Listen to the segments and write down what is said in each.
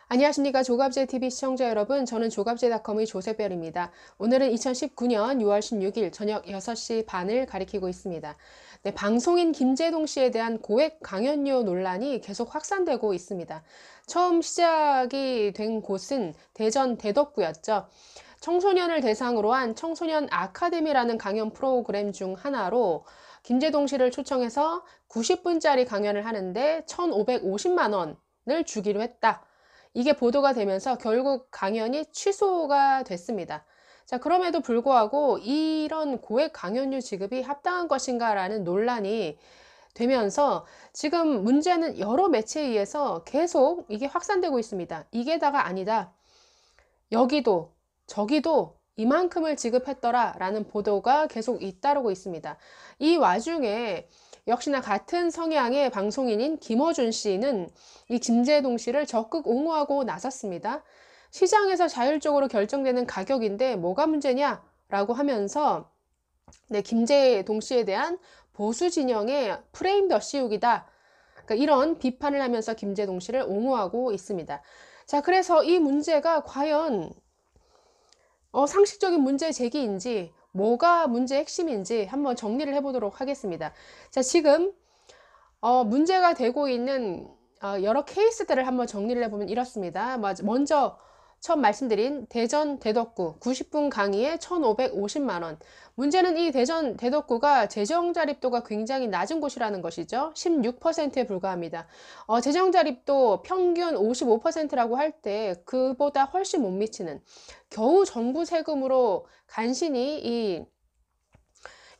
안녕하십니까. 조갑제TV 시청자 여러분. 저는 조갑제닷컴의 조세별입니다. 오늘은 2019년 6월 16일 저녁 6시 반을 가리키고 있습니다. 네, 방송인 김제동 씨에 대한 고액 강연료 논란이 계속 확산되고 있습니다. 처음 시작이 된 곳은 대전 대덕구였죠. 청소년을 대상으로 한 청소년 아카데미라는 강연 프로그램 중 하나로 김제동 씨를 초청해서 90분짜리 강연을 하는데 1,550만 원을 주기로 했다. 이게 보도가 되면서 결국 강연이 취소가 됐습니다. 자, 그럼에도 불구하고 이런 고액 강연료 지급이 합당한 것인가라는 논란이 되면서 지금 문제는 여러 매체에 의해서 계속 이게 확산되고 있습니다. 이게다가 아니다. 여기도 저기도 이만큼을 지급했더라 라는 보도가 계속 잇따르고 있습니다. 이 와중에 역시나 같은 성향의 방송인인 김어준 씨는 이 김제동 씨를 적극 옹호하고 나섰습니다. 시장에서 자율적으로 결정되는 가격인데 뭐가 문제냐 라고 하면서 김제동 씨에 대한 보수 진영의 프레임 더 씌우기다. 그러니까 이런 비판을 하면서 김제동 씨를 옹호하고 있습니다. 자, 그래서 이 문제가 과연 상식적인 문제 제기인지 뭐가 문제의 핵심인지 한번 정리를 해보도록 하겠습니다. 자, 지금 문제가 되고 있는 여러 케이스들을 한번 정리를 해보면 이렇습니다. 먼저 처음 말씀드린 대전 대덕구 90분 강의에 1,550만 원. 문제는 이 대전 대덕구가 재정 자립도가 굉장히 낮은 곳이라는 것이죠. 16%에 불과합니다. 재정 자립도 평균 55%라고 할 때 그보다 훨씬 못 미치는, 겨우 정부 세금으로 간신히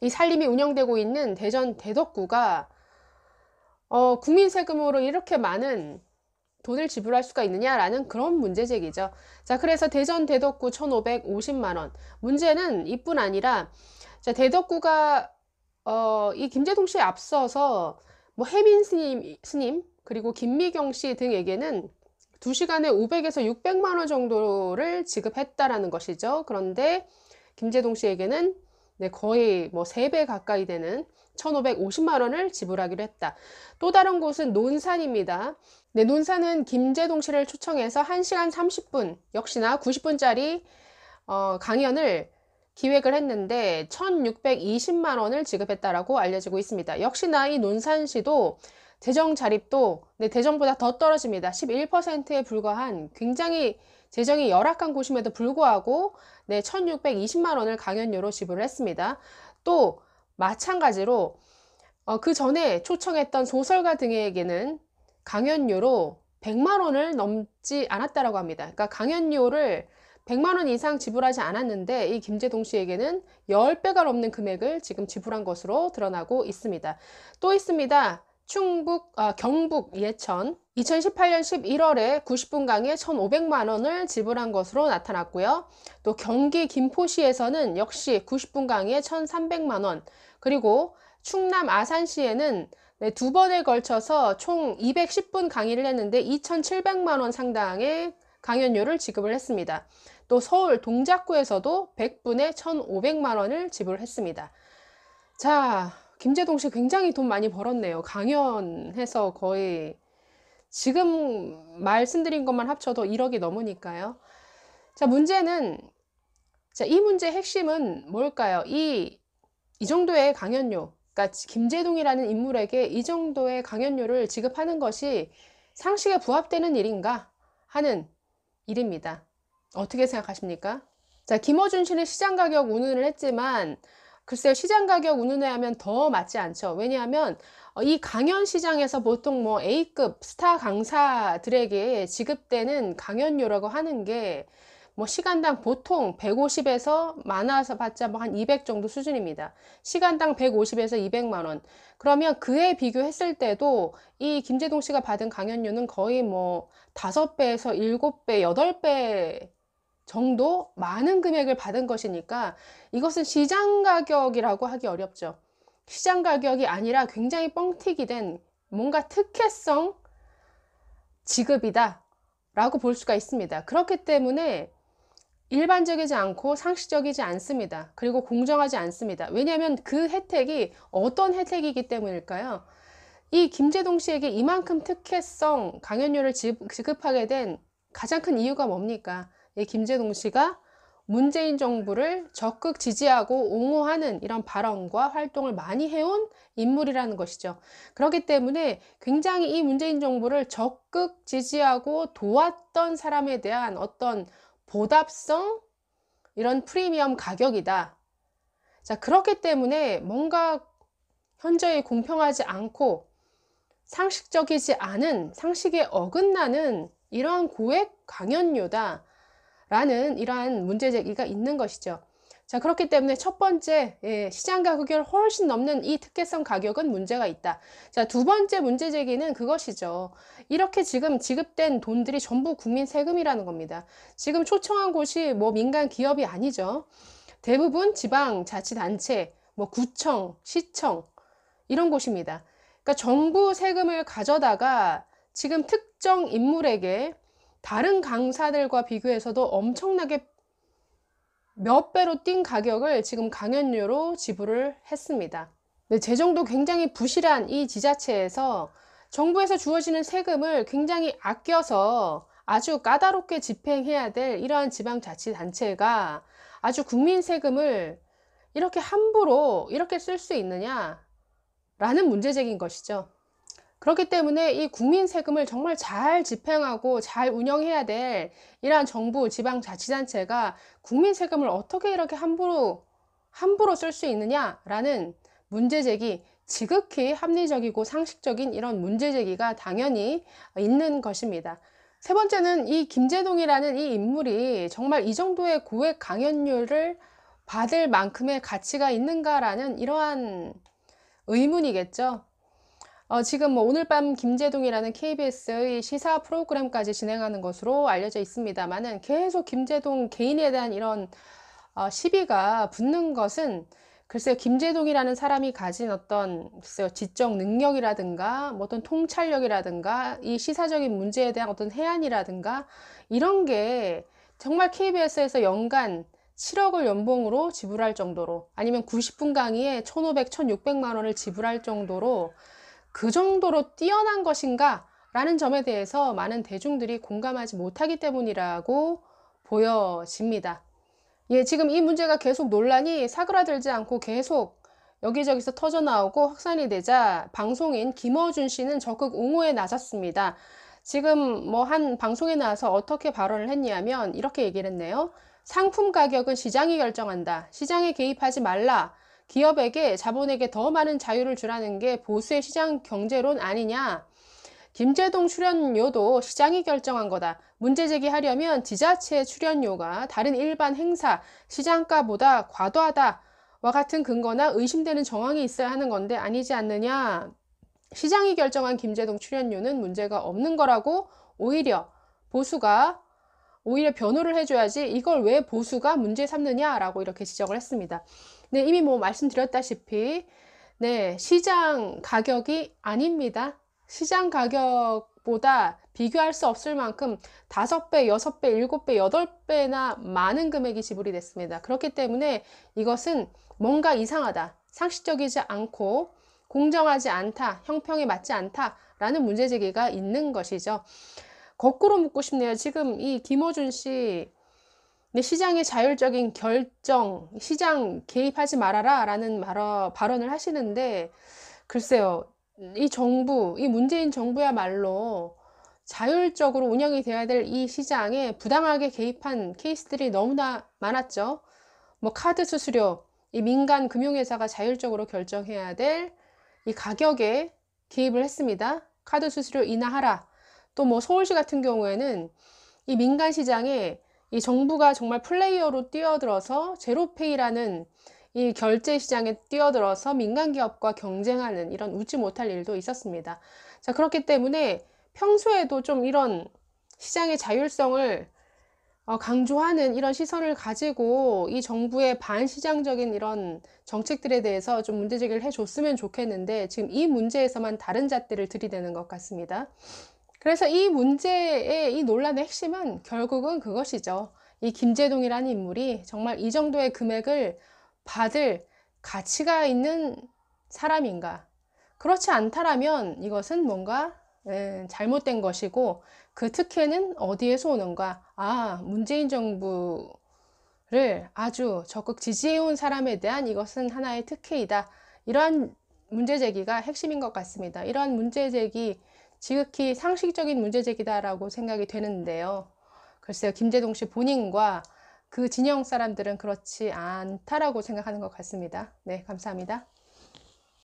이 살림이 운영되고 있는 대전 대덕구가 국민 세금으로 이렇게 많은 돈을 지불할 수가 있느냐라는 그런 문제 제기죠. 자, 그래서 대전 대덕구 1,550만 원. 문제는 이뿐 아니라, 자, 대덕구가 이 김제동 씨에 앞서서 뭐 혜민 스님 그리고 김미경 씨 등에게는 2시간에 500에서 600만 원 정도를 지급했다라는 것이죠. 그런데 김제동 씨에게는 거의 뭐 3배 가까이 되는 1,550만 원을 지불하기로 했다. 또 다른 곳은 논산입니다. 논산은 김제동 씨를 초청해서 1시간 30분, 역시나 90분짜리 강연을 기획을 했는데 1,620만 원을 지급했다라고 알려지고 있습니다. 역시나 이 논산시도 재정 자립도 대전보다 더 떨어집니다. 11%에 불과한 굉장히 재정이 열악한 곳임에도 불구하고 1,620만 원을 강연료로 지불을 했습니다. 또 마찬가지로 그 전에 초청했던 소설가 등에게는 강연료로 100만 원을 넘지 않았다라고 합니다. 그러니까 강연료를 100만 원 이상 지불하지 않았는데 이 김제동 씨에게는 10배가 넘는 금액을 지금 지불한 것으로 드러나고 있습니다. 또 있습니다. 경북 예천 2018년 11월에 90분 강의에 1,500만 원을 지불한 것으로 나타났고요. 또 경기 김포시에서는 역시 90분 강의에 1,300만 원, 그리고 충남 아산시에는 2번에 걸쳐서 총 210분 강의를 했는데 2,700만 원 상당의 강연료를 지급을 했습니다. 또 서울 동작구에서도 100분에 1,500만 원을 지불했습니다. 자, 김제동 씨 굉장히 돈 많이 벌었네요. 강연해서 거의 지금 말씀드린 것만 합쳐도 1억이 넘으니까요. 자, 문제는, 자, 이 문제의 핵심은 뭘까요? 이 정도의 강연료, 그러니까 김제동이라는 인물에게 이 정도의 강연료를 지급하는 것이 상식에 부합되는 일인가 하는 일입니다. 어떻게 생각하십니까? 자, 김어준 씨는 시장 가격 운운을 했지만 글쎄요, 시장 가격 운운에 하면 더 맞지 않죠. 왜냐하면 이 강연 시장에서 보통 뭐 A급 스타 강사들에게 지급되는 강연료라고 하는 게 뭐 시간당 보통 150에서 많아서 봤자 뭐 한 200 정도 수준입니다. 시간당 150에서 200만 원. 그러면 그에 비교했을 때도 이 김제동 씨가 받은 강연료는 거의 뭐 5배에서 7배, 8배 정도 많은 금액을 받은 것이니까 이것은 시장 가격이라고 하기 어렵죠. 시장 가격이 아니라 굉장히 뻥튀기 된 뭔가 특혜성 지급이다 라고 볼 수가 있습니다. 그렇기 때문에 일반적이지 않고 상식적이지 않습니다. 그리고 공정하지 않습니다. 왜냐하면 그 혜택이 어떤 혜택이기 때문일까요? 이 김제동 씨에게 이만큼 특혜성 강연료를 지급하게 된 가장 큰 이유가 뭡니까? 이 김제동 씨가 문재인 정부를 적극 지지하고 옹호하는 이런 발언과 활동을 많이 해온 인물이라는 것이죠. 그렇기 때문에 굉장히 이 문재인 정부를 적극 지지하고 도왔던 사람에 대한 어떤 보답성, 이런 프리미엄 가격이다. 자, 그렇기 때문에 뭔가 현저히 공평하지 않고 상식적이지 않은, 상식에 어긋나는 이러한 고액 강연료다 라는 이러한 문제 제기가 있는 것이죠. 자, 그렇기 때문에 첫 번째, 시장 가격을 훨씬 넘는 이 특혜성 가격은 문제가 있다. 자, 두 번째 문제 제기는 그것이죠. 이렇게 지금 지급된 돈들이 전부 국민 세금이라는 겁니다. 지금 초청한 곳이 뭐 민간 기업이 아니죠. 대부분 지방자치단체, 뭐 구청, 시청 이런 곳입니다. 그러니까 정부 세금을 가져다가 지금 특정 인물에게 다른 강사들과 비교해서도 엄청나게 몇 배로 뛴 가격을 지금 강연료로 지불을 했습니다. 네, 재정도 굉장히 부실한 이 지자체에서 정부에서 주어지는 세금을 굉장히 아껴서 아주 까다롭게 집행해야 될 이러한 지방자치단체가 아주 국민 세금을 이렇게 함부로 이렇게 쓸 수 있느냐 라는 문제제기인 것이죠. 그렇기 때문에 이 국민 세금을 정말 잘 집행하고 잘 운영해야 될 이러한 정부, 지방자치단체가 국민 세금을 어떻게 이렇게 함부로 쓸 수 있느냐라는 문제제기, 지극히 합리적이고 상식적인 이런 문제제기가 당연히 있는 것입니다. 세 번째는 이 김제동이라는 이 인물이 정말 이 정도의 고액 강연료를 받을 만큼의 가치가 있는가라는 이러한 의문이겠죠. 지금 뭐 오늘 밤 김제동이라는 KBS의 시사 프로그램까지 진행하는 것으로 알려져 있습니다만은 계속 김제동 개인에 대한 이런 시비가 붙는 것은 글쎄요, 김제동이라는 사람이 가진 어떤 글쎄요, 지적 능력이라든가 뭐 어떤 통찰력이라든가 이 시사적인 문제에 대한 어떤 해안이라든가 이런 게 정말 KBS에서 연간 7억을 연봉으로 지불할 정도로 아니면 90분 강의에 1,500, 1,600만 원을 지불할 정도로 그 정도로 뛰어난 것인가? 라는 점에 대해서 많은 대중들이 공감하지 못하기 때문이라고 보여집니다. 예, 지금 이 문제가 계속 논란이 사그라들지 않고 계속 여기저기서 터져나오고 확산이 되자 방송인 김어준 씨는 적극 옹호에 나섰습니다. 지금 뭐 한 방송에 나와서 어떻게 발언을 했냐면 이렇게 얘기를 했네요. 상품 가격은 시장이 결정한다. 시장에 개입하지 말라. 기업에게, 자본에게 더 많은 자유를 주라는 게 보수의 시장 경제론 아니냐. 김제동 출연료도 시장이 결정한 거다. 문제 제기하려면 지자체 출연료가 다른 일반 행사, 시장가보다 과도하다와 같은 근거나 의심되는 정황이 있어야 하는 건데 아니지 않느냐. 시장이 결정한 김제동 출연료는 문제가 없는 거라고 오히려 보수가 오히려 변호를 해줘야지 이걸 왜 보수가 문제 삼느냐라고 이렇게 지적을 했습니다. 네, 이미 뭐 말씀드렸다시피 네, 시장 가격이 아닙니다. 시장 가격보다 비교할 수 없을 만큼 5배, 6배, 7배, 8배나 많은 금액이 지불이 됐습니다. 그렇기 때문에 이것은 뭔가 이상하다, 상식적이지 않고 공정하지 않다, 형평에 맞지 않다라는 문제제기가 있는 것이죠. 거꾸로 묻고 싶네요. 지금 이 김어준 씨 시장의 자율적인 결정, 시장 개입하지 말아라 라는 발언을 하시는데 글쎄요, 이 정부, 이 문재인 정부야말로 자율적으로 운영이 돼야 될 이 시장에 부당하게 개입한 케이스들이 너무나 많았죠. 뭐 카드 수수료, 이 민간 금융회사가 자율적으로 결정해야 될 이 가격에 개입을 했습니다. 카드 수수료 인하하라. 또 뭐 서울시 같은 경우에는 이 민간 시장에 이 정부가 정말 플레이어로 뛰어들어서 제로페이라는 이 결제 시장에 뛰어들어서 민간 기업과 경쟁하는 이런 웃지 못할 일도 있었습니다. 자, 그렇기 때문에 평소에도 좀 이런 시장의 자율성을 강조하는 이런 시선을 가지고 이 정부의 반시장적인 이런 정책들에 대해서 좀 문제제기를 해줬으면 좋겠는데 지금 이 문제에서만 다른 잣대를 들이대는 것 같습니다. 그래서 이 문제의 이 논란의 핵심은 결국은 그것이죠. 이 김제동이라는 인물이 정말 이 정도의 금액을 받을 가치가 있는 사람인가? 그렇지 않다라면 이것은 뭔가 잘못된 것이고 그 특혜는 어디에서 오는가? 아, 문재인 정부를 아주 적극 지지해온 사람에 대한 이것은 하나의 특혜이다. 이러한 문제제기가 핵심인 것 같습니다. 이러한 문제제기, 지극히 상식적인 문제제기다라고 생각이 되는데요. 글쎄요, 김재동 씨 본인과 그 진영 사람들은 그렇지 않다라고 생각하는 것 같습니다. 네, 감사합니다.